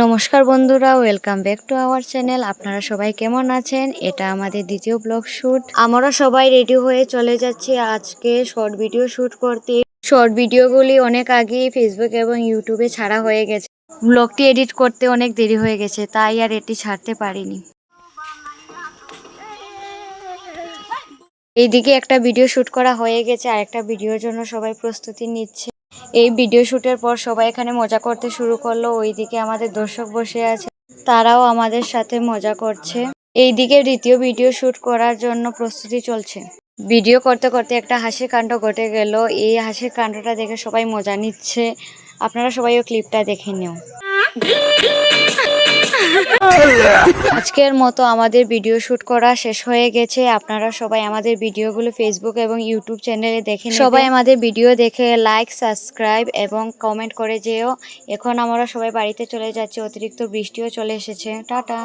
নমস্কার বন্ধুরা, welcome back to our channel. আপনারা সবাই কেমন আছেন? এটা আমাদের দ্বিতীয় ব্লগ শ্যুট। আমরা সবাই রেডি হয়ে চলে যাচ্ছি আজকে শর্ট ভিডিও শ্যুট করতে। শর্ট ভিডিওগুলি অনেক আগেই ফেসবুক এবং ইউটিউবে ছাড়া হয়ে গেছে। ব্লগটি এডিট করতে অনেক দেরি হয়ে গেছে, তাই আর এটি ছাড়তে পারিনি। এইদিকে একটা ভিডিও শ্যুট করা হয়ে গেছে, আর একটা ভিডিওর জন্য সবাই প্রস্তুতি নিচ্ছে। এই ভিডিও শ্যুটের পর সবাই এখানে মজা করতে শুরু করলো। ওইদিকে আমাদের দর্শক বসে আছে, তারাও আমাদের সাথে মজা করছে। এইদিকে দ্বিতীয় ভিডিও শ্যুট করার জন্য প্রস্তুতি চলছে। ভিডিও করতে করতে একটা হাসির কাণ্ড ঘটে গেল। এই হাসির কাণ্ডটা দেখে সবাই মজা নিচ্ছে। আপনারা সবাইও ক্লিপটা দেখে নিও। আজকের মতো আমাদের ভিডিও শ্যুট করা শেষ হয়ে গেছে। আপনারা সবাই আমাদের ভিডিওগুলো ফেসবুক এবং ইউটিউব চ্যানেলে দেখে নেবেন। সবাই আমাদের ভিডিও দেখে লাইক, সাবস্ক্রাইব এবং কমেন্ট করে যেও। এখন আমরা সবাই বাড়িতে চলে যাচ্ছি, অতিরিক্ত বৃষ্টিও চলে এসেছে। টাটা।